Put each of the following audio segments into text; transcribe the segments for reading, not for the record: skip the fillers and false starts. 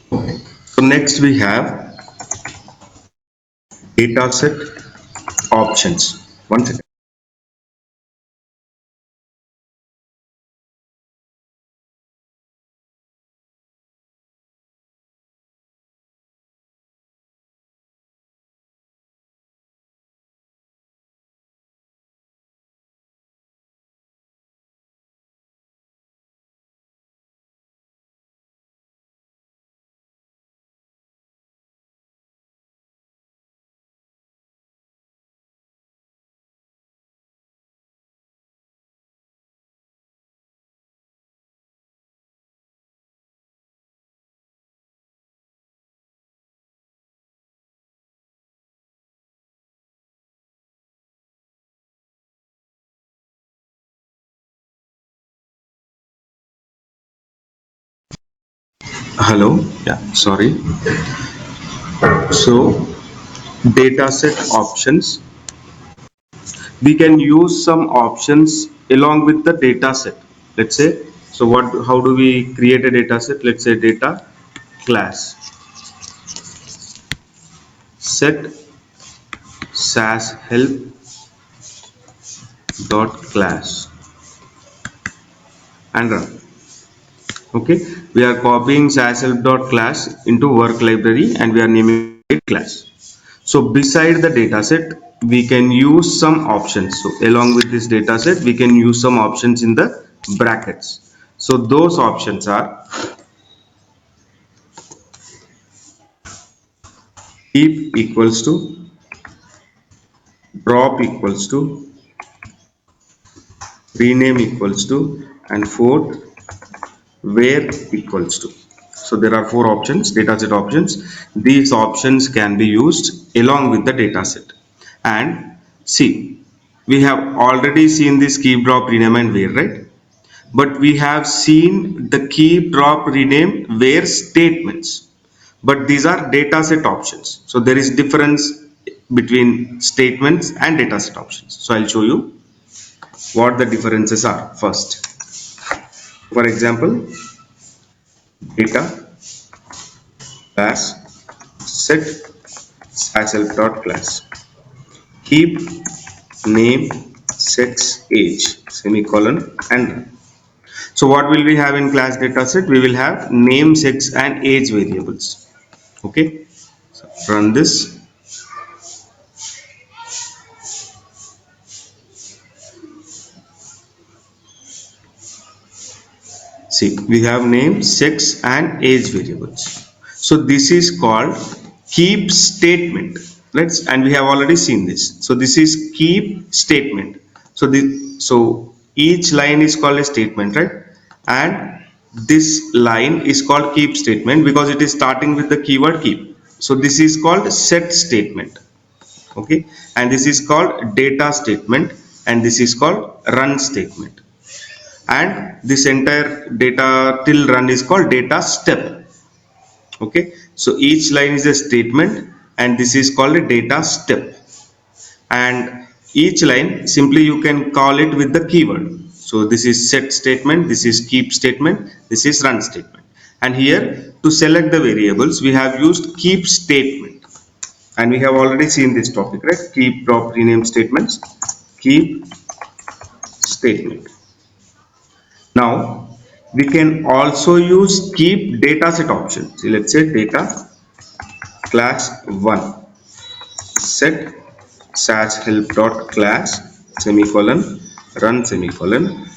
So next we have dataset options. One second. Hello. Yeah, sorry. So dataset options. We can use some options along with the dataset. Let's say, so what? How do we create a dataset? Let's say data class set SAS help dot class and run. Okay, we are copying SAS help dot class into work library and we are naming it class. So beside the dataset, we can use some options. So along with this dataset, we can use some options in the brackets. So those options are keep equals to, drop equals to, rename equals to, and fourth where equals to. So there are four options, dataset options. These options can be used along with the dataset. And see, we have already seen this keep, drop, rename, and where, right? But we have seen the keep, drop, rename, where statements. But these are dataset options. So there is difference between statements and dataset options. So I'll show you what the differences are first. For example, data class set as help dot class, keep name sex age semicolon and run. So what will we have in class dataset? We will have name, sex and age variables. Okay, so run this. See, we have name, sex and age variables. So this is called keep statement. Let's, and we have already seen this. So this is keep statement. So each line is called a statement, right? And this line is called keep statement because it is starting with the keyword keep. So this is called set statement. Okay, and this is called data statement, and this is called run statement, and this entire data till run is called data step. Okay, so each line is a statement and this is called a data step, and each line simply you can call it with the keyword. So this is set statement, this is keep statement, this is run statement, and here to select the variables we have used keep statement, and we have already seen this topic, right? Keep, drop, rename statements, keep statement. Now we can also use keep dataset option. So let's say data class 1 set SAS help dot class semicolon run semicolon.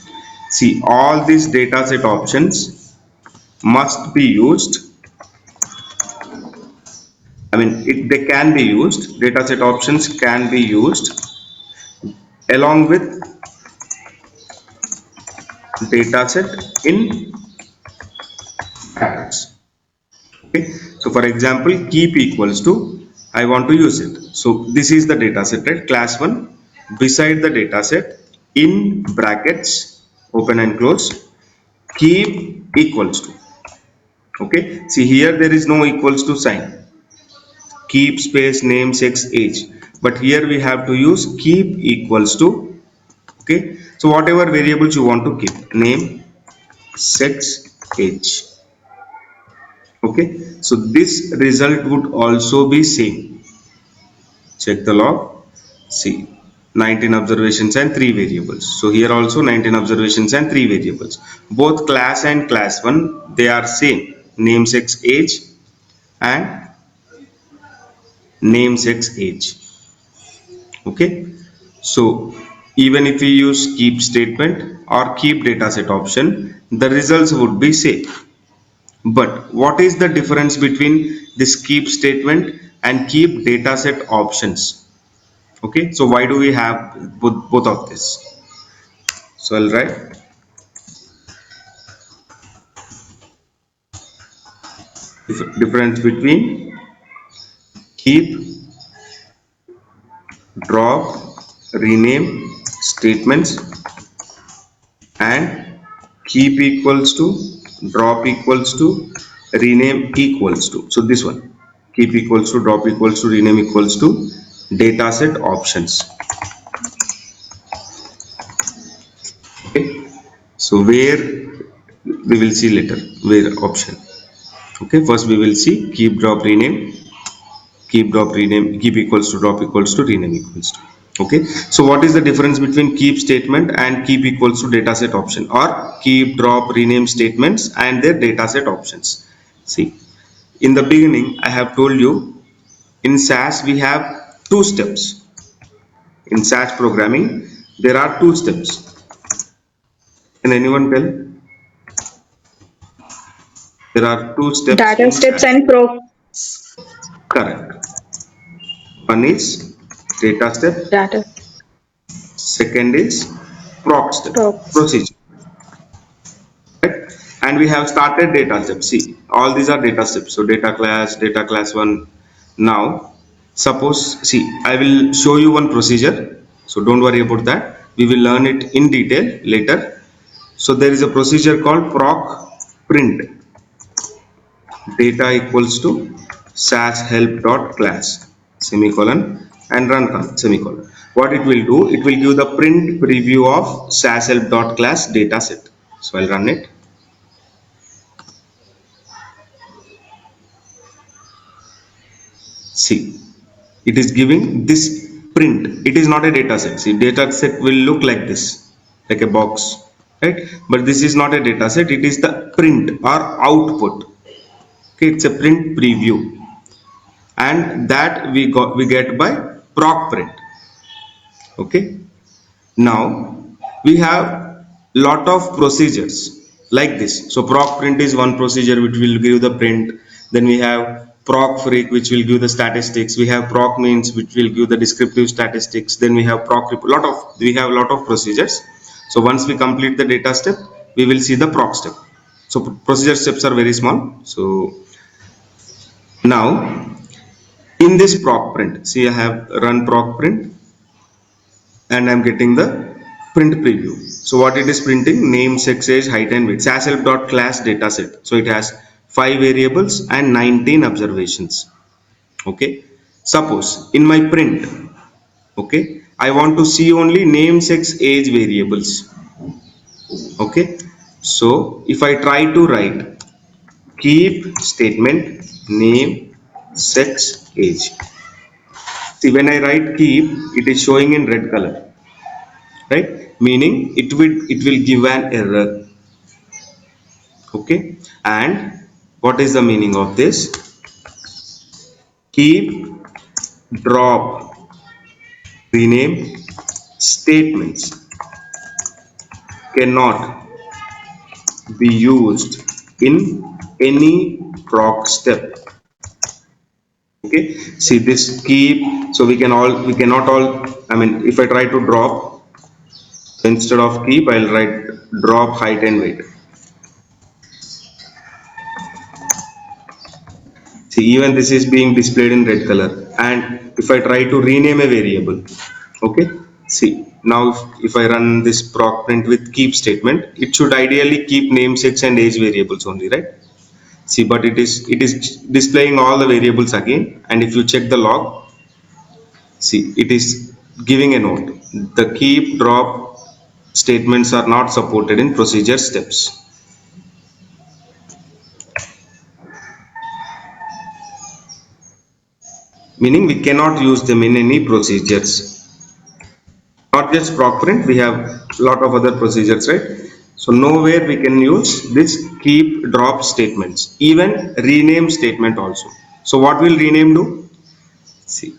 See, all these dataset options must be used. I mean, they can be used. Dataset options can be used along with dataset in brackets. Okay, so for example, keep equals to, I want to use it. So this is the data set, right? Class 1 beside the data set in brackets open and close, keep equals to. Okay, see here there is no equals to sign, keep space name sex age, but here we have to use keep equals to. Okay, so whatever variables you want to keep, name, sex, age. Okay, so this result would also be same. Check the log. See, 19 observations and 3 variables. So here also 19 observations and 3 variables. Both class and class 1, they are same. Name, sex, age and name, sex, age. Okay. So even if we use keep statement or keep dataset option, the results would be same. But what is the difference between this keep statement and keep dataset options? Okay, so why do we have both of this? So I'll write difference between keep, drop, rename statements and keep equals to, drop equals to, rename equals to. So this one, keep equals to, drop equals to, rename equals to dataset options. Okay, so where we will see later, where option. Okay, first we will see keep, drop, rename, keep, drop, rename, keep equals to, drop equals to, rename equals to. Okay, so what is the difference between keep statement and keep equals to dataset option, or keep, drop, rename statements and their dataset options? See, in the beginning I have told you in SAS we have two steps. In SAS programming there are two steps. Can anyone tell? There are two steps Data in steps SAS. and proc Correct. One is data step, data second is proc step, procs. procedure. Right? And we have started data steps. See, all these are data steps. So data class 1. Now, suppose, see, I will show you one procedure. So don't worry about that. We will learn it in detail later. So there is a procedure called proc print. Data equals to sas help dot class semicolon and run semicolon. What it will do, it will give the print preview of sas help dot class data set. So I'll run it. See, it is giving this print. It is not a data set. See, data set will look like this, like a box, right? But this is not a data set, it is the print or output. Okay, it's a print preview, and that we get by proc print. Okay, now we have lot of procedures like this. So proc print is one procedure which will give the print. Then we have proc freq which will give the statistics. We have proc means which will give the descriptive statistics. Then we have proc lot of, we have a lot of procedures. So once we complete the data step, we will see the proc step. So procedure steps are very small. So now in this proc print, see, I have run proc print and I'm getting the print preview. So what it is printing: name, sex, age, height and weight. Sashelp.class dataset. So it has 5 variables and 19 observations. Okay. Suppose in my print, okay, I want to see only name, sex, age variables. Okay. So if I try to write keep statement name, sex, age. See, when I write keep, it is showing in red color, right? Meaning it will give an error. Okay, and what is the meaning of this? Keep, drop, rename statements cannot be used in any proc step. Okay, see this keep. So we cannot all, I mean, if I try to drop, instead of keep I'll write drop height and weight. See, even this is being displayed in red color. And if I try to rename a variable, okay, see, now if I run this proc print with keep statement, it should ideally keep name, sex and age variables only, right? See, but it is displaying all the variables again. And if you check the log, see, it is giving a note: the keep, drop statements are not supported in procedure steps. meaning we cannot use them in any procedures. Not just proc print, we have a lot of other procedures, right? So nowhere we can use this keep drop statements, even rename statement also. So what will rename do? See,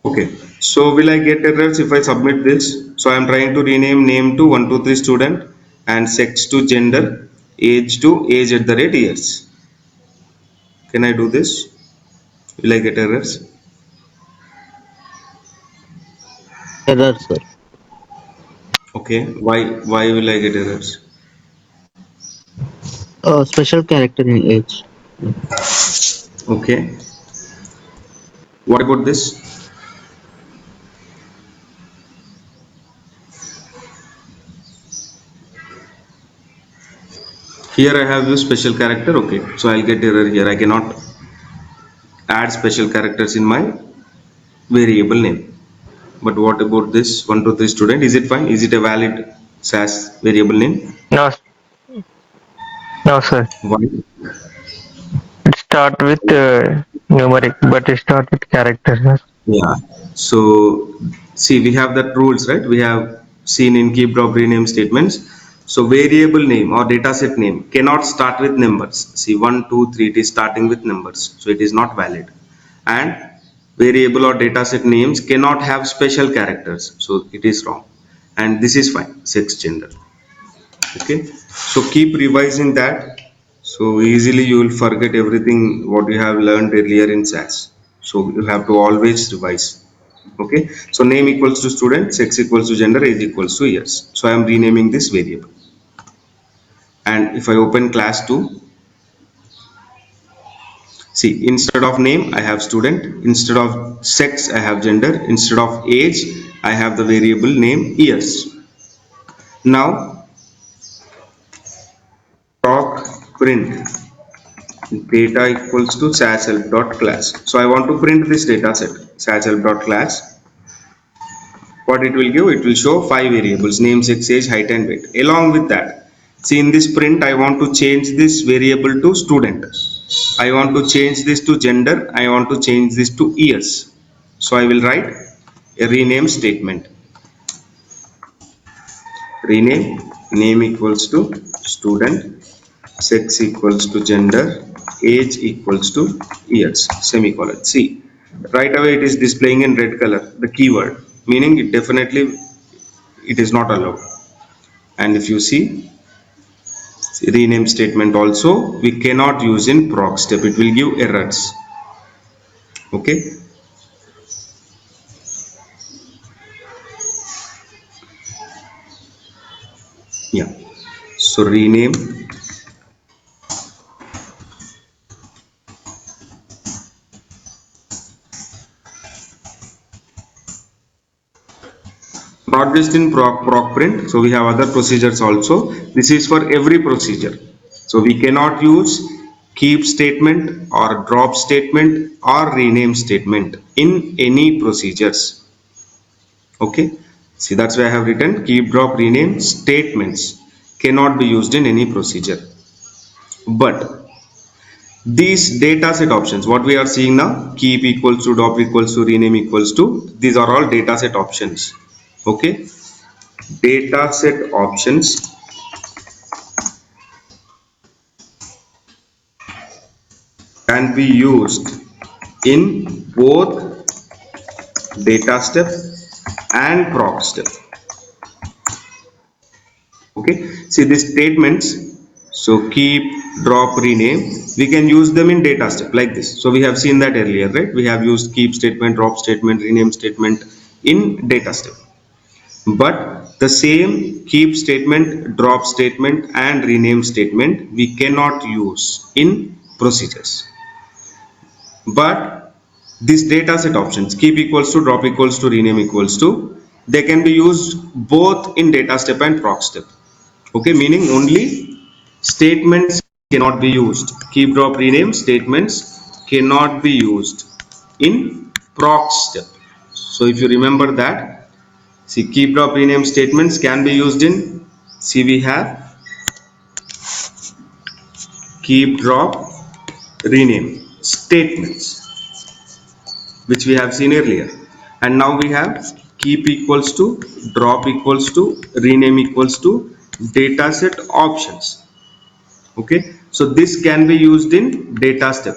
okay. So will I get errors if I submit this? So I am trying to rename name to 123 student and sex to gender, age to age at the rate years. Can I do this? Will I get errors? Error, sir. Okay. Why will I get errors? Special character in age. Okay. What about this? Here I have used special character. Okay. So I'll get error here. I cannot add special characters in my variable name. But what about this 123 student? Is it fine? Is it a valid SAS variable name? No, no, sir. Why? It start with numeric, but it start with characters, sir. Yeah. So see, we have that rules, right? We have seen in keep drop rename statements. So variable name or dataset name cannot start with numbers. See, 1, 2, 3, it is starting with numbers. So it is not valid. And variable or dataset names cannot have special characters. So it is wrong. And this is fine, sex, gender. Okay. So keep revising that. So easily you will forget everything what you have learned earlier in SAS. So you have to always revise. Okay. So name equals to student, sex equals to gender, age equals to years. So I am renaming this variable. And if I open class 2, see, instead of name I have student, instead of sex I have gender, instead of age I have the variable name years. Now proc print data equals to sashelp.class. So I want to print this data set sashelp.class. What it will give? It will show 5 variables: name, sex, age, height and weight. Along with that, see, in this print I want to change this variable to student. I want to change this to gender. I want to change this to years. So I will write a rename statement. Rename name equals to student, sex equals to gender, age equals to years, semicolon. See, right away it is displaying in red color the keyword, meaning it definitely it is not allowed. And if you see, rename statement also we cannot use in proc step, it will give errors. Okay. Yeah. So rename not just in proc print, so we have other procedures also. This is for every procedure. So we cannot use keep statement or drop statement or rename statement in any procedures. Okay. See, that's why I have written keep drop rename statements cannot be used in any procedure. But these data set options what we are seeing now, keep equals to, drop equals to, rename equals to, these are all data set options. Okay. Data set options can be used in both data step and proc step. Okay. See these statements. So keep, drop, rename, we can use them in data step like this. So we have seen that earlier, right? We have used keep statement, drop statement, rename statement in data step. But the same keep statement, drop statement and rename statement we cannot use in procedures. But This dataset options, keep equals to, drop equals to, rename equals to, they can be used both in data step and proc step. Okay, meaning only statements cannot be used. Keep, drop, rename statements cannot be used in proc step. So if you remember that, see, keep, drop, rename statements can be used in, see, we have keep, drop, rename statements, which we have seen earlier. And now we have keep equals to, drop equals to, rename equals to, dataset options. Okay, so this can be used in data step.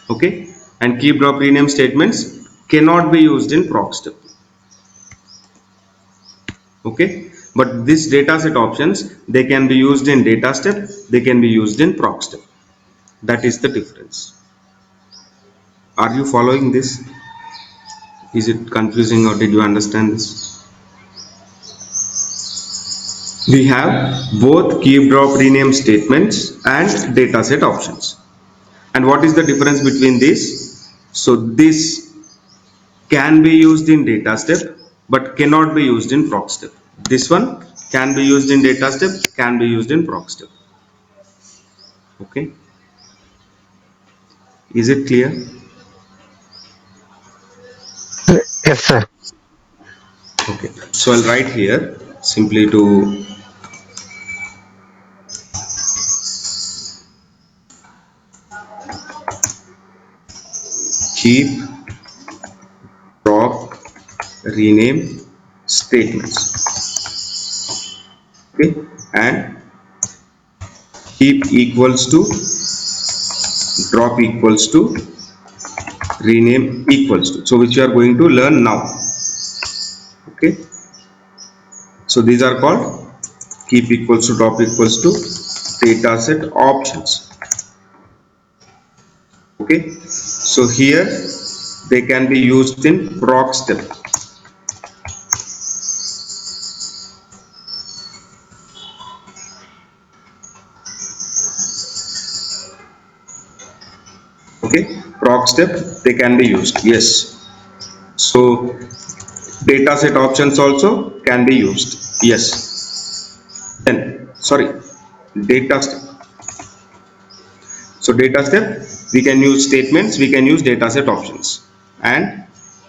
Okay, and keep, drop, rename statements cannot be used in proc step. Okay, but this dataset options, they can be used in data step, they can be used in proc step. That is the difference. Are you following this? Is it confusing or did you understand this? We have both keep, drop, rename statements and dataset options. And what is the difference between this? So this can be used in data step but cannot be used in proc step. This one can be used in data step, can be used in proc step. Okay, is it clear? Yes, sir. Okay, so I'll write here simply to keep, drop, rename statements. Okay, and keep equals to, drop equals to, rename equals to, so which you are going to learn now. Okay, so these are called keep equals to, drop equals to, dataset options. Okay, so here they can be used in proc step. Okay, proc step they can be used, yes. So dataset options also can be used, yes. Then sorry, data step. So data step we can use statements, we can use dataset options, and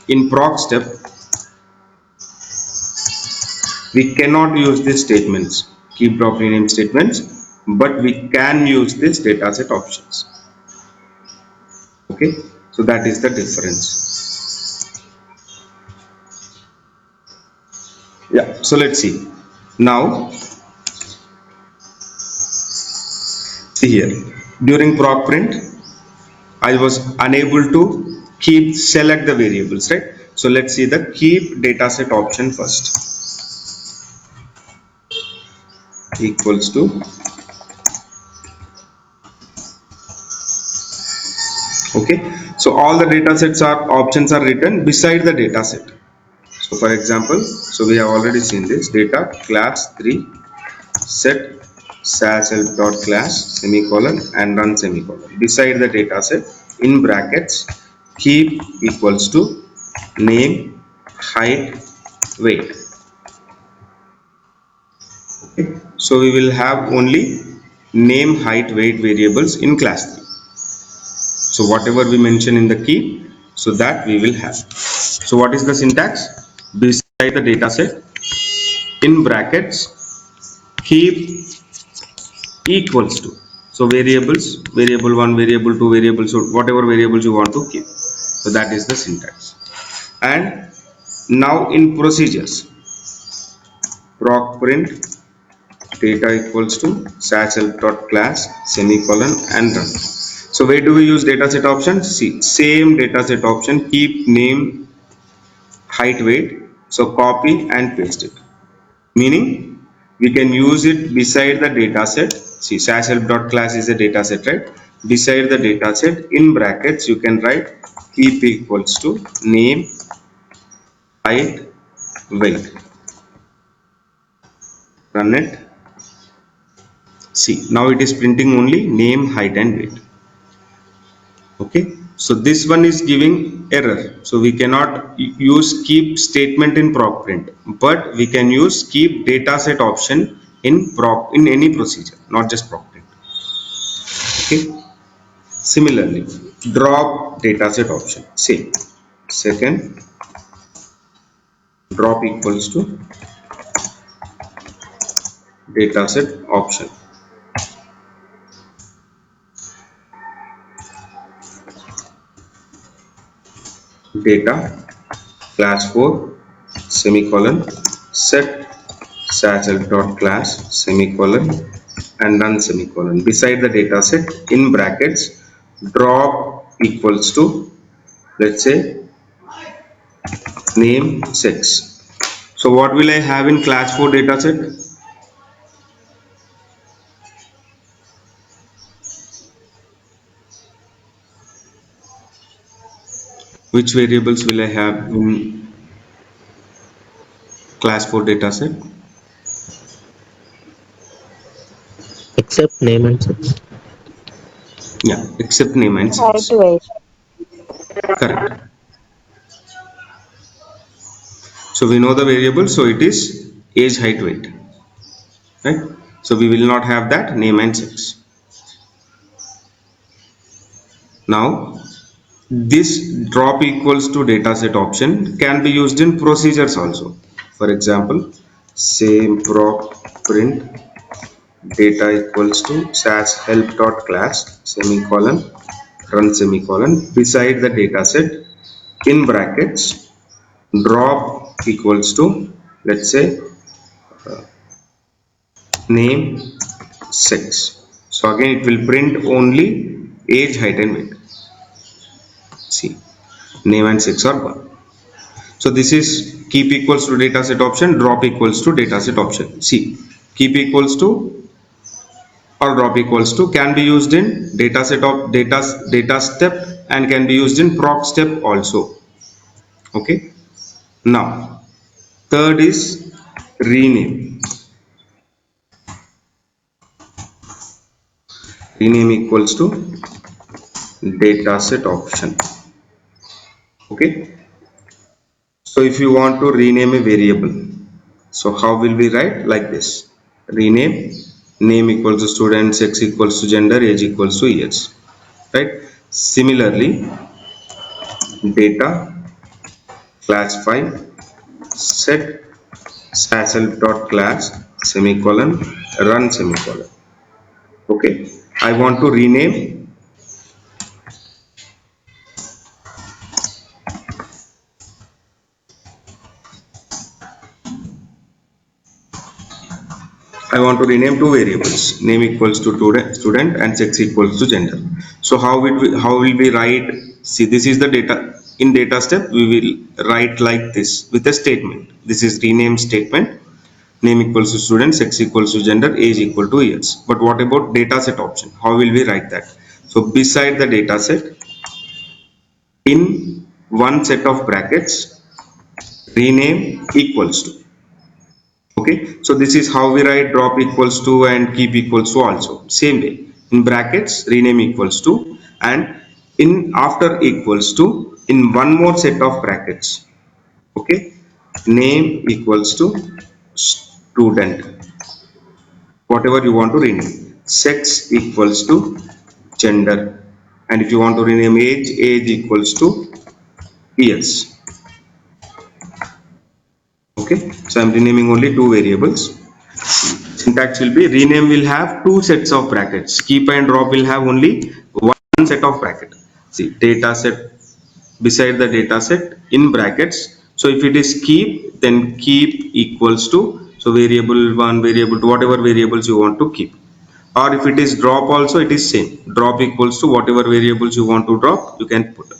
in proc step we cannot use these statements, keep, drop, rename statements, but we can use this dataset options. Okay, so that is the difference. Yeah, so let's see now. See here, during proc print I was unable to keep select the variables, right? So let's see the keep dataset option first, equals to, okay, so all the datasets are options are written beside the dataset. So for example, so we have already seen this data class 3 set SAS dot class semicolon and run semicolon beside the dataset in brackets keep equals to name, height, weight. So we will have only name, height, weight variables in class 3. So whatever we mention in the key, so that we will have. So what is the syntax? Beside the dataset in brackets keep equals to. So variables, variable 1, variable 2, variable, so whatever variables you want to keep. So that is the syntax. And now in procedures, proc print data equals to SAS dot class semicolon and run. So where do we use dataset option? See, same dataset option, keep name, height, weight. So copy and paste it. Meaning we can use it beside the dataset. See, SAS dot class is a dataset, right? Beside the dataset in brackets you can write keep equals to name, height, weight. Run it. See, now it is printing only name, height and weight. Okay, so this one is giving error, so we cannot use keep statement in proc print, but we can use keep dataset option in proc in any procedure, not just proc print. Okay, similarly, drop dataset option, same. Second, drop equals to dataset option, data class 4 semicolon set satchel dot class semicolon and none semicolon. Beside the data set in brackets, drop equals to, let's say, name 6. So what will I have in class 4 data set? Which variables will I have in class 4 data set? except name and sex. Yeah, except name and Height 6. to weight. Correct. So we know the variable, so it is age, height, weight. Right? So we will not have that name and sex. Now this drop equals to dataset option can be used in procedures also. For example, same proc print data equals to SAS help dot class semicolon run semicolon beside the dataset in brackets, drop equals to, let's say, name 6. So again it will print only age, height and weight. See, name and 6 are gone. So this is keep equals to dataset option, drop equals to dataset option. See, keep equals to or drop equals to can be used in dataset of data step and can be used in proc step also. Okay. Now third is rename. Rename equals to dataset option. Okay. So if you want to rename a variable, so how will we write? Like this: rename, name equals to student, sex equals to gender, age equals to years. Right? Similarly, data class 5 set satchel dot class semicolon run semicolon. Okay, I want to rename. I want to rename two variables, name equals to student and sex equals to gender. So how will we write? See, this is the data. In data step, we will write like this with a statement. This is rename statement. Name equals to student, sex equals to gender, age equal to years. But what about data set option? How will we write that? So beside the data set, in one set of brackets, rename equals to. Okay, so this is how we write drop equals to and keep equals to also. Same way, in brackets rename equals to, and in after equals to, in one more set of brackets. Okay, name equals to student, whatever you want to rename, sex equals to gender, and if you want to rename age equals to years. Okay, so I'm renaming only two variables. Syntax will be rename will have two sets of brackets. Keep and drop will have only one set of bracket. See, data set beside the data set in brackets. So if it is keep, then keep equals to, so variable 1, variable 2, whatever variables you want to keep. Or if it is drop also, it is same. Drop equals to whatever variables you want to drop, you can put.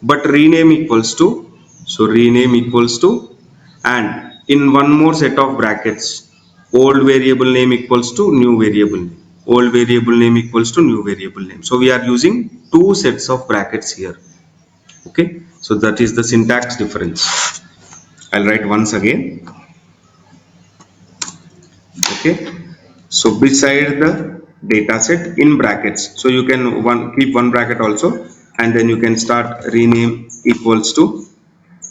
But rename equals to, so rename equals to, and in one more set of brackets, old variable name equals to new variable name. Old variable name equals to new variable name. So we are using two sets of brackets here. Okay, so that is the syntax difference. I'll write once again. Okay, so beside the data set in brackets, so you can keep one bracket also. and then you can start rename equals to,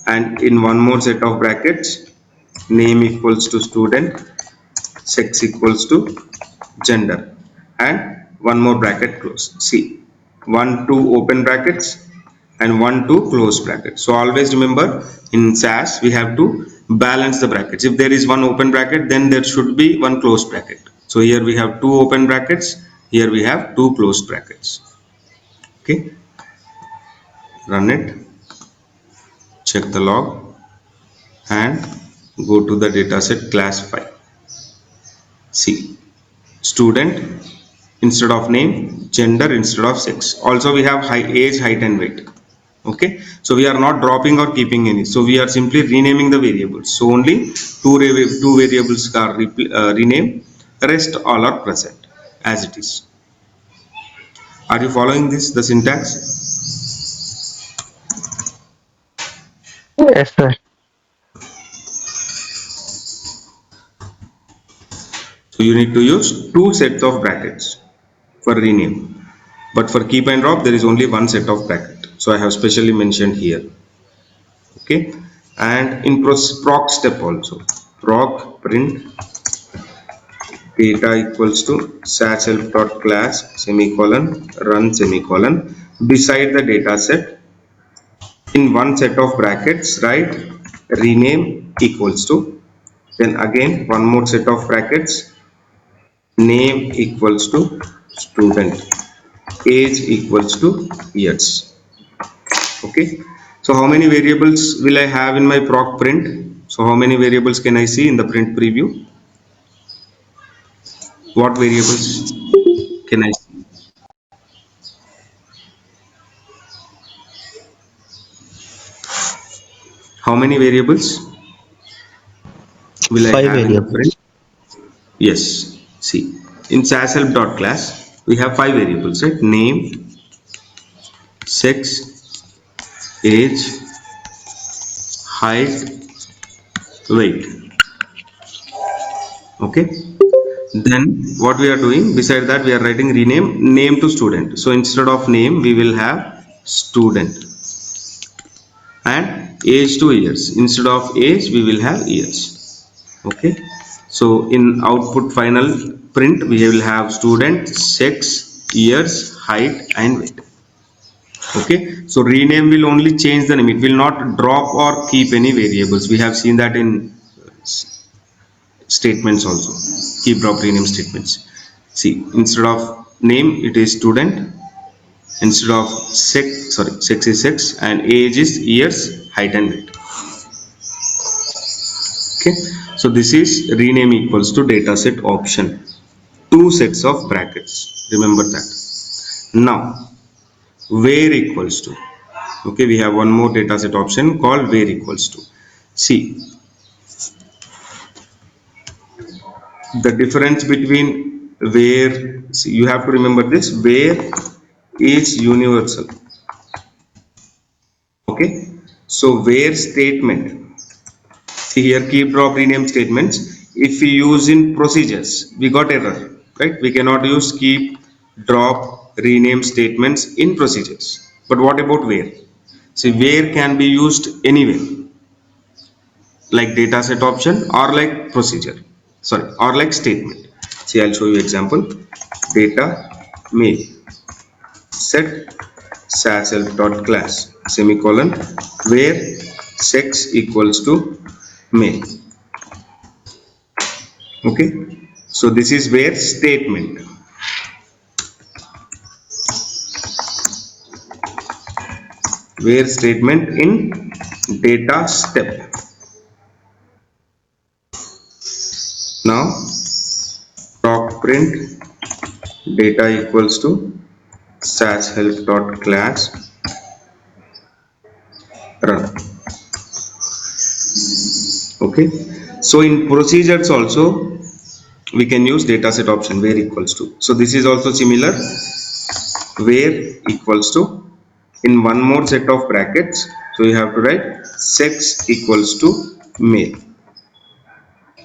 and in one more set of brackets, name equals to student, sex equals to gender, and one more bracket close. See, one two open brackets and one two close brackets. So always remember, in SAS we have to balance the brackets. If there is one open bracket, then there should be one closed bracket. So here we have two open brackets, here we have two closed brackets. Okay, run it, check the log, and go to the dataset class file. See, student instead of name, gender instead of sex. Also we have age, height and weight. Okay, so we are not dropping or keeping any, so we are simply renaming the variables. So only two variables are renamed, the rest all are present as it is. Are you following this, the syntax? Yes, sir. So you need to use two sets of brackets for rename, but for keep and drop there is only one set of bracket, so I have specially mentioned here. Okay, and in proc step also, proc print data equals to SAS help dot class semicolon run semicolon, beside the data set in one set of brackets write rename equals to, then again one more set of brackets, name equals to student, age equals to years. Okay, so how many variables will I have in my proc print? So how many variables can I see in the print preview? What variables can I see? How many variables will I 5 have in the print? variables. Yes. See, in sashelp.class, we have five variables, right? Name, sex, age, height, weight. Okay. Then what we are doing, beside that, we are writing rename name to student. So instead of name, we will have student, and age to years. Instead of age, we will have years. Okay, so in output final print we will have student, sex, years, height and weight. Okay, so rename will only change the name, it will not drop or keep any variables. We have seen that in statements also, keep drop rename statements. See, instead of name it is student, instead of sex is sex, and age is years, height and weight. Okay, so this is rename equals to dataset option, two sets of brackets, remember that. Now where equals to, okay, we have one more dataset option called where equals to. See, the difference between where, see, you have to remember this, where is universal. Okay, so where statement, see here, keep drop rename statements, if we use in procedures we got error, right? We cannot use keep drop rename statements in procedures. But what about where? See, where can be used anywhere, like dataset option or like procedure, sorry, or like statement. See, I'll show you example. Data may set SAS dot class semicolon where sex equals to male. Okay, so this is where statement. Where statement in data step. Now proc print data equals to SAS help dot class run. Okay, so in procedures also we can use dataset option where equals to. So this is also similar, where equals to, in one more set of brackets, so you have to write sex equals to male.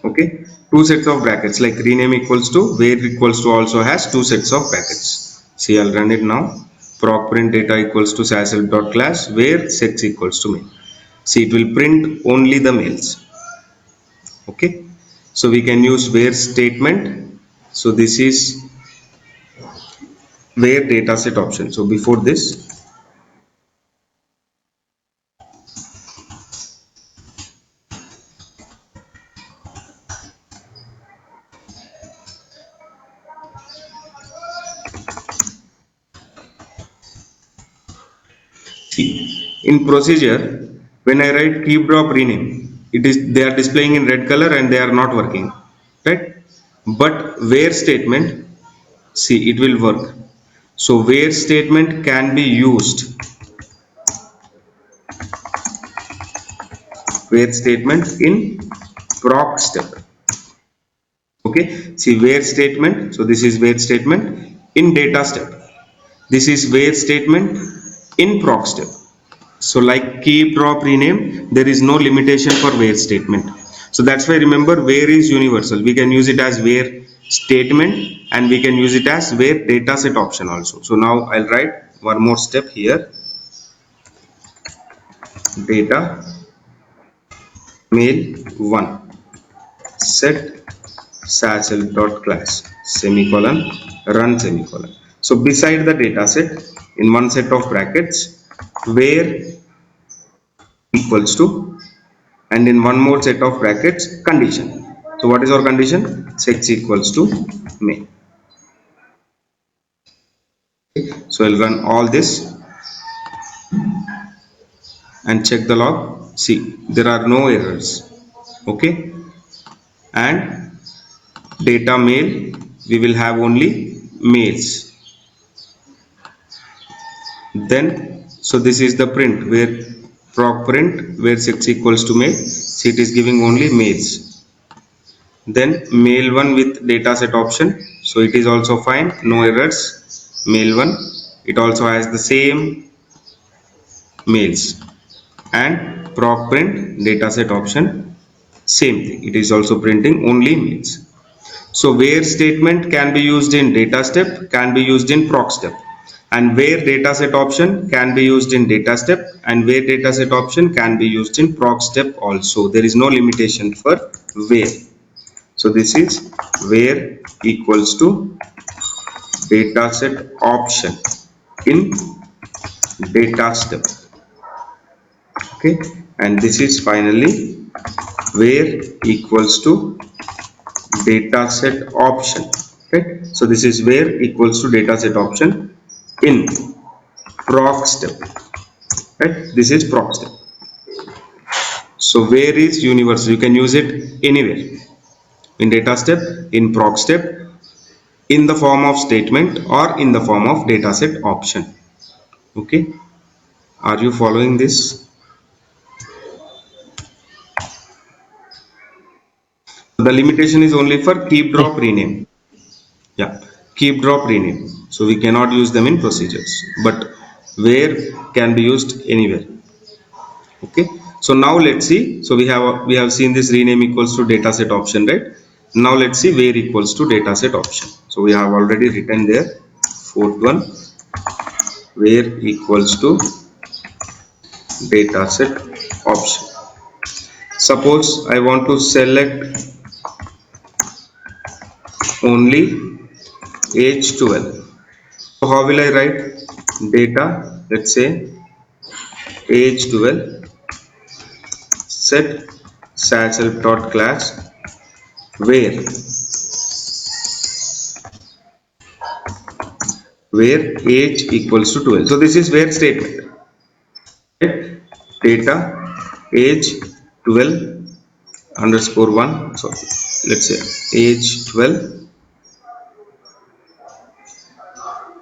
Okay, two sets of brackets, like rename equals to, where equals to also has two sets of brackets. See, I'll run it now. proc print data equals to sashelp dot class where sex equals to male. See, it will print only the males. Okay, so we can use where statement. So this is where dataset option. So before this, see, in procedure, when I write keep drop rename, it is they are displaying in red color and they are not working, right? But where statement, see, it will work. So where statement can be used, where statement in proc step. Okay, see, where statement, so this is where statement in data step, this is where statement in proc step. So like keep drop rename, there is no limitation for where statement. So that's why remember where is universal. We can use it as where statement and we can use it as where dataset option also. So now I'll write one more step here, data mail 1 set satchel dot class semicolon run semicolon. So beside the dataset, in one set of brackets, where equals to, and in one more set of brackets, condition. So what is our condition? Sex equals to male. So I'll run all this and check the log. See, there are no errors. Okay, and data male, we will have only males. Then, so this is the print where proc print where sex equals to male. See, it is giving only males. Then male one with dataset option, so it is also fine, no errors. Male one, it also has the same males. And proc print dataset option, same thing, it is also printing only males. So where statement can be used in data step, can be used in proc step, and where dataset option can be used in data step, and where dataset option can be used in proc step also. There is no limitation for where. So this is where equals to dataset option in data step. Okay, and this is finally where equals to dataset option. Okay, so this is where equals to dataset option in proc step. Right, this is proc step. So where is universal, you can use it anywhere, in data step, in proc step, in the form of statement, or in the form of dataset option. Okay, are you following this? The limitation is only for keep Yes. drop rename. Yeah, keep drop rename. So we cannot use them in procedures, but where can be used anywhere. Okay, so now let's see. So we have seen this rename equals to dataset option, right? Now let's see where equals to dataset option. So we have already written there, fourth one, where equals to dataset option. Suppose I want to select only age 12. So how will I write data? Let's say age 12 set satchel dot class where age equals to 12. So this is where statement. Right? Data age 12 underscore 1. So let's say age 12.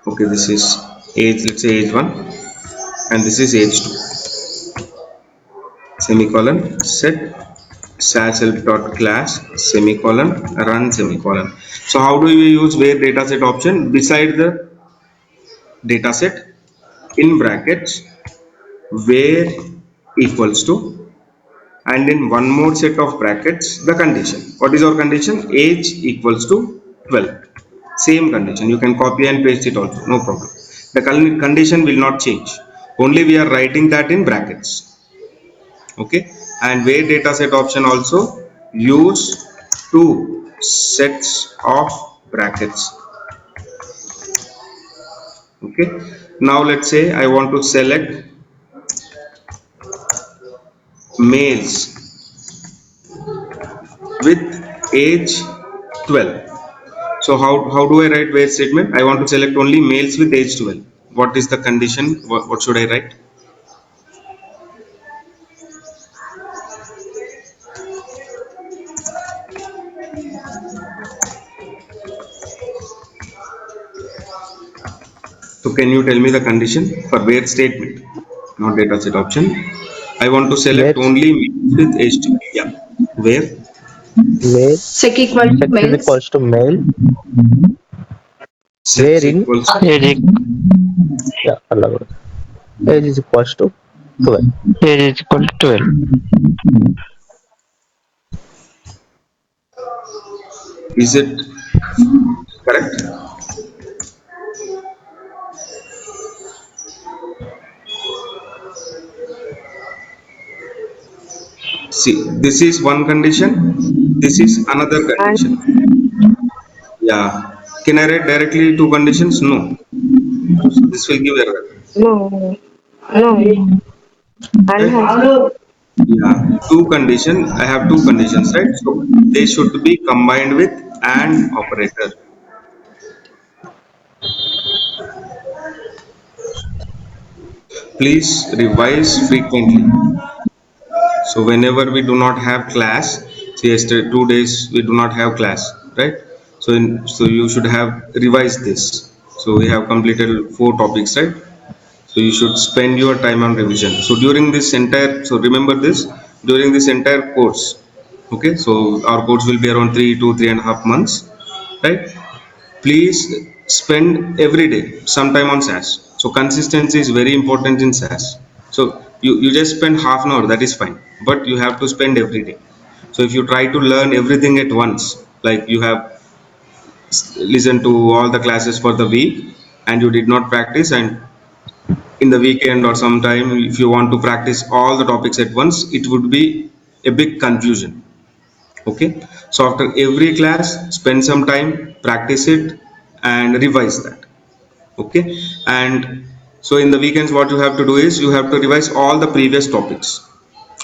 Okay, this is age, let's say age 1, and this is age 2. Semicolon set satchel dot class semicolon run semicolon. So how do we use where dataset option? Beside the dataset, in brackets, where equals to, and in one more set of brackets, the condition. What is our condition? Age equals to 12. Same condition, you can copy and paste it also, no problem. The condition will not change. Only we are writing that in brackets. Okay. And where dataset option also use two sets of brackets. Okay. Now let's say I want to select males with age 12. So how do I write where statement? I want to select only males with age 12. What is the condition? What should I write? So can you tell me the condition for where statement, not data set option? I want to select Where only males with age 12. Yeah. Where? male Sec equal to sex is males. equals to male. Sex Wherein equals age, yeah, allowed. Age is equals to 12. age is equal to 12. is it correct? See, this is one condition. This is another condition. And Yeah. Can I write directly two conditions? No. So this will give error. no, no, and Right? has to. Yeah. Two condition. I have two conditions, right? So they should be combined with and operator. Please revise frequently. So whenever we do not have class, say yesterday 2 days we do not have class, right? So you should have revised this. So we have completed 4 topics, right? So you should spend your time on revision. So during this entire, so remember this, during this entire course, okay? So our course will be around 3 to 3.5 months, right? Please spend every day some time on SAS. So consistency is very important in SAS. So you just spend half an hour, that is fine, but you have to spend every day. So if you try to learn everything at once, like you have listened to all the classes for the week and you did not practice, and in the weekend or sometime if you want to practice all the topics at once, it would be a big confusion. Okay. So after every class, spend some time, practice it and revise that. Okay. And so in the weekends what you have to do is you have to revise all the previous topics,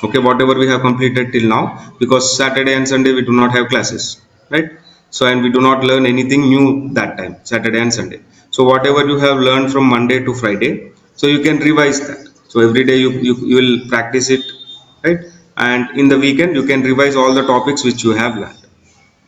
okay, whatever we have completed till now, because Saturday and Sunday we do not have classes, right? So and we do not learn anything new that time, Saturday and Sunday. So whatever you have learned from Monday to Friday, so you can revise that. So every day you will practice it, right? And in the weekend you can revise all the topics which you have learned.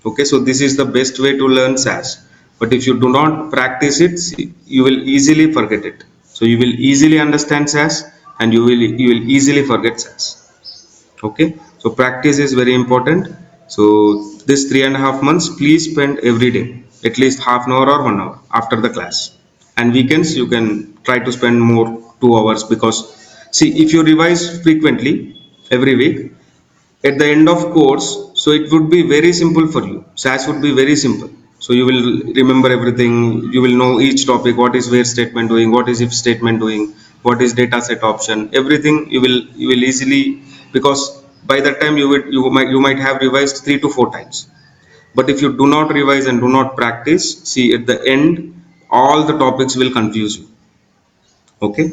Okay, so this is the best way to learn SAS. But if you do not practice it, you will easily forget it. So you will easily understand SAS and you will easily forget SAS. Okay, so practice is very important. So this 3.5 months, please spend every day at least half an hour or 1 hour after the class. And weekends you can try to spend more 2 hours, because see, if you revise frequently every week, at the end of course, so it would be very simple for you. SAS would be very simple. So you will remember everything. You will know each topic, what is where statement doing, what is if statement doing, what is data set option, everything you will easily, because by that time you might have revised 3 to 4 times. But if you do not revise and do not practice, see, at the end all the topics will confuse you. Okay.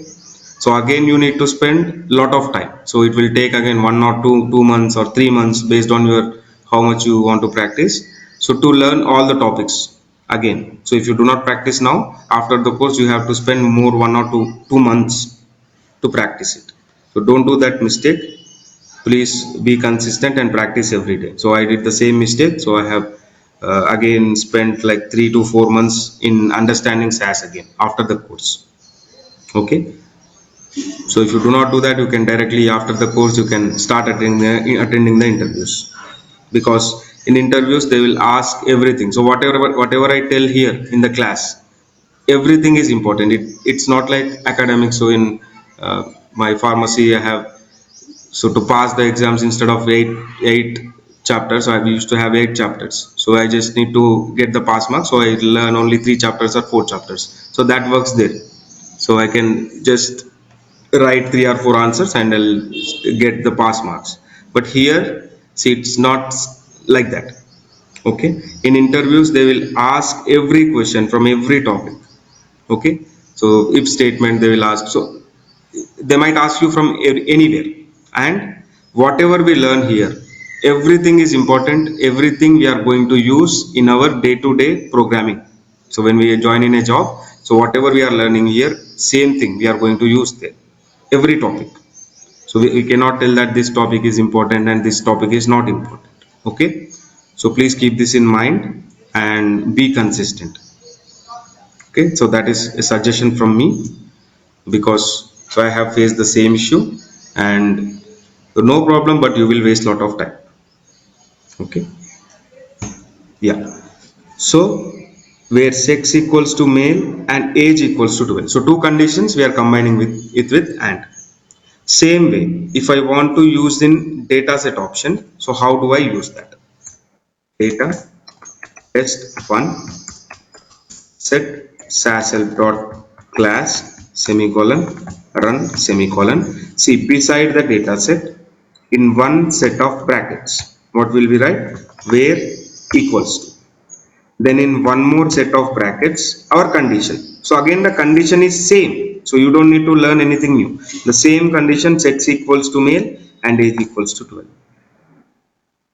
So again you need to spend lot of time. So it will take again 1 or 2 months or 3 months based on your how much you want to practice. So to learn all the topics again. So if you do not practice now, after the course you have to spend more 1 or 2 months to practice it. So don't do that mistake. Please be consistent and practice every day. So I did the same mistake. So I have again spent like 3 to 4 months in understanding SAS again after the course. Okay. So if you do not do that, you can directly after the course you can start attending the interviews, because in interviews they will ask everything. So whatever I tell here in the class, everything is important. It's not like academics. So in my pharmacy I have, so to pass the exams, instead of eight chapters, so I used to have 8 chapters. So I just need to get the pass mark. So I learn only 3 chapters or 4 chapters. So that works there. So I can just write three or four answers and I'll get the pass marks. But here, see, it's not like that. Okay. In interviews, they will ask every question from every topic. Okay. So if statement they will ask. So they might ask you from anywhere, and whatever we learn here, everything is important, everything we are going to use in our day-to-day programming. So when we join in a job, so whatever we are learning here, same thing we are going to use there, every topic. So we cannot tell that this topic is important and this topic is not important. Okay, so please keep this in mind and be consistent. Okay, so that is a suggestion from me, because so I have faced the same issue, and no problem, but you will waste lot of time. Okay, yeah. So where sex equals to male and age equals to 12, so two conditions we are combining with it with and. Same way, if I want to use in dataset option, so how do I use that? Data test 1 set sas dot class semicolon run semicolon. See, beside the data set, in one set of brackets, what will we write? Where equals to. Then in one more set of brackets, our condition. So again the condition is same, so you don't need to learn anything new. The same condition, sex equals to male and age equals to 12.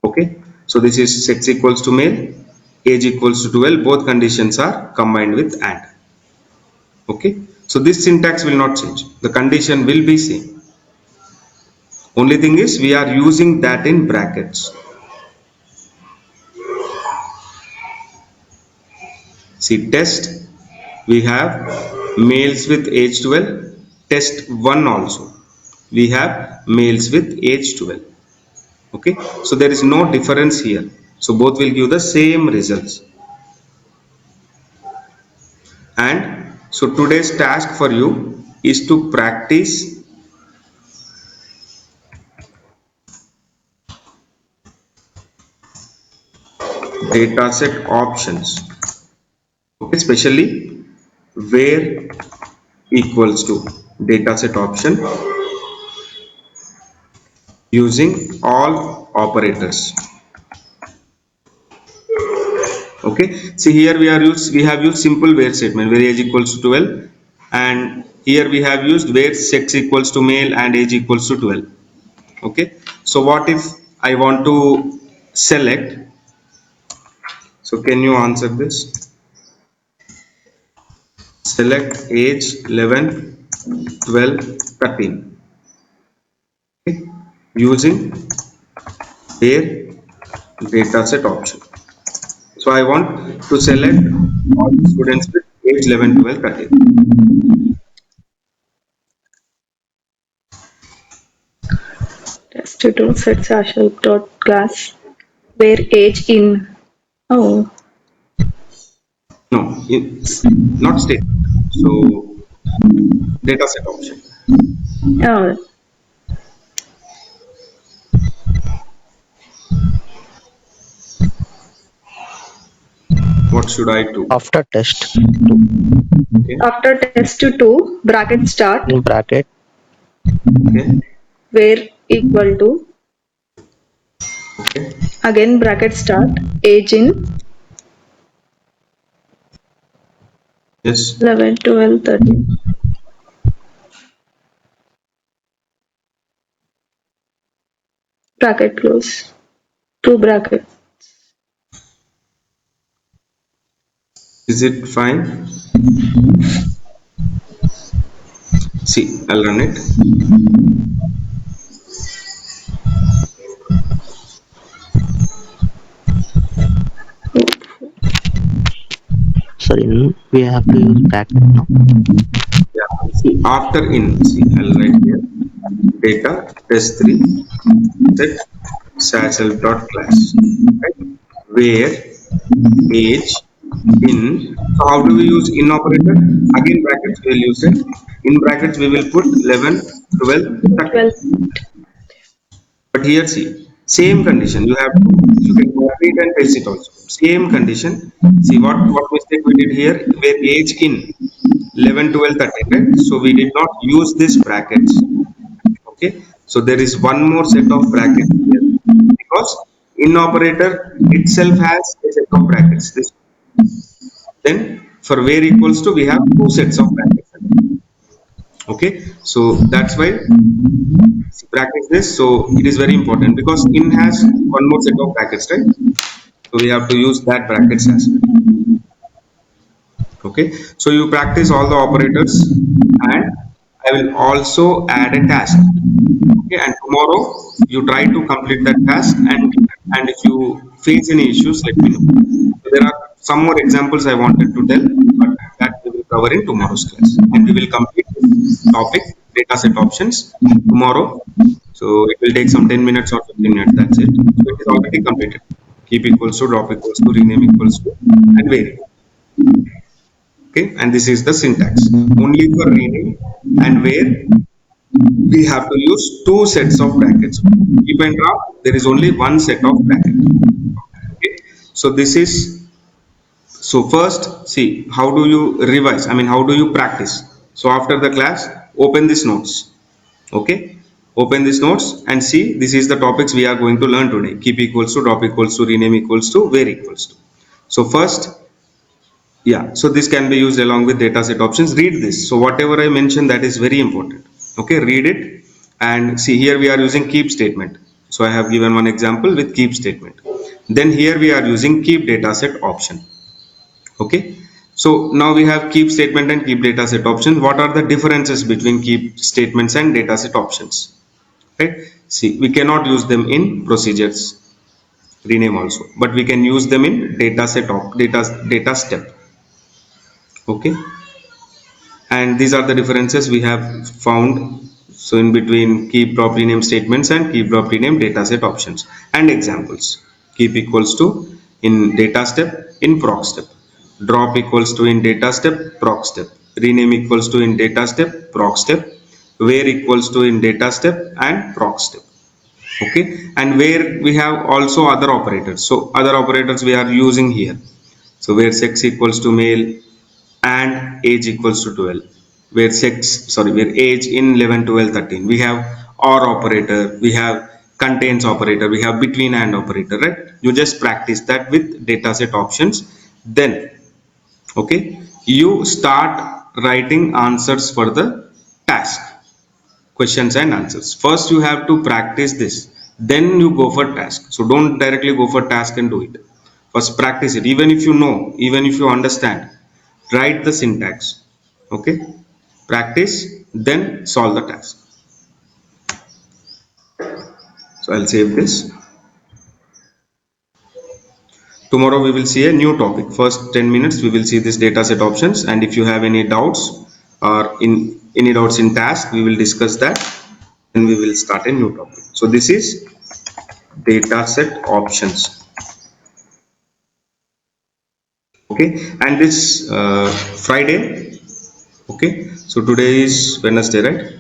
Okay, so this is sex equals to male, age equals to 12, both conditions are combined with and. Okay, so this syntax will not change, the condition will be same, only thing is we are using that in brackets. See, test, we have males with age 12, test 1 also we have males with age 12. Okay, so there is no difference here, so both will give the same results. And so today's task for you is to practice dataset options. Okay, especially where equals to dataset option using all operators. Okay, see here we have used simple where statement where age equals to 12, and here we have used where sex equals to male and age equals to 12. Okay, so what if I want to select? So can you answer this? Select age 11, 12, 13. Okay, using where dataset option. So I want to select all the students with age 11, 12, 13. Test to set sashal dot class where age in. Oh, No, it's not state. So dataset option. oh, What should I do? After test 2 Okay, after test to 2 bracket start in bracket okay, where equal to okay. again bracket start age in Yes. 11, 12, 13 bracket close, two bracket. Is it fine? See, I'll run it. sorry we have to use bracket now. Yeah. See, after in, see, I'll write here data test 3 set satchel dot class, right? Where age in. So how do we use in operator? Again brackets we will use it. In brackets we will put 11, 12, 13. 12 But here see, same condition. You can copy it and paste it also. Same condition. See what mistake we did here? Where age in. 11, 12, 13, right? So we did not use this brackets. Okay, so there is one more set of brackets here because in operator itself has a set of brackets. This then for where equals to we have two sets of brackets. Okay, so that's why practice this. So it is very important because in has one more set of brackets, right? So we have to use that brackets as well. Okay, so you practice all the operators and I will also add a task. Okay, and tomorrow you try to complete that task, and if you face any issues, let me know. So there are some more examples I wanted to tell, but that we will cover in tomorrow's class, and we will complete this topic dataset options tomorrow. So it will take some 10 minutes or 15 minutes, that's it. So it is already completed. Keep equals to, drop equals to, rename equals to, and vary. Okay, and this is the syntax. Only for rename and where we have to use two sets of brackets. Keep and drop, there is only one set of bracket. Okay, so this is, so first see how do you revise, I mean how do you practice. So after the class, open these notes. Okay, open these notes and see this is the topics we are going to learn today. Keep equals to, drop equals to, rename equals to, where equals to. So first, yeah, so this can be used along with dataset options. Read this. So whatever I mentioned, that is very important. Okay, read it and see here we are using keep statement. So I have given one example with keep statement. Then here we are using keep dataset option. Okay, so now we have keep statement and keep dataset option. What are the differences between keep statements and dataset options? Right? See, we cannot use them in procedures rename also, but we can use them in data step. Okay, and these are the differences we have found. So in between keep drop rename statements and keep drop rename dataset options and examples. Keep equals to in data step, in proc step. Drop equals to in data step, proc step. Rename equals to in data step, proc step. Where equals to in data step and proc step. Okay, and where we have also other operators, so other operators we are using here. So where sex equals to male and age equals to 12, where where age in 11, 12, 13, we have or operator, we have contains operator, we have between and operator, right? You just practice that with dataset options. Then okay, you start writing answers for the task, questions and answers. First you have to practice this, then you go for task. So don't directly go for task and do it. First practice it, even if you know, even if you understand, write the syntax. Okay, practice, then solve the task. So I'll save this. Tomorrow we will see a new topic. First 10 minutes we will see this dataset options, and if you have any doubts or in any doubts in task, we will discuss that. Then we will start a new topic. So this is dataset options. Okay, and this Friday. Okay, so today is Wednesday, right?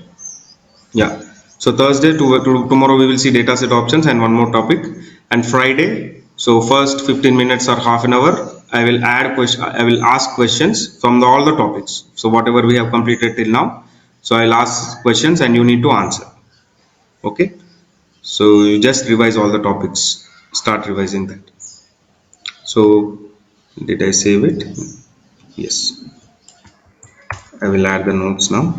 Yeah, so Thursday to tomorrow we will see dataset options and one more topic. And Friday, so first 15 minutes or half an hour, I will I will ask questions from all the topics. So whatever we have completed till now, so I'll ask questions and you need to answer. Okay, so you just revise all the topics, start revising that. So did I save it? Yes, I will add the notes now.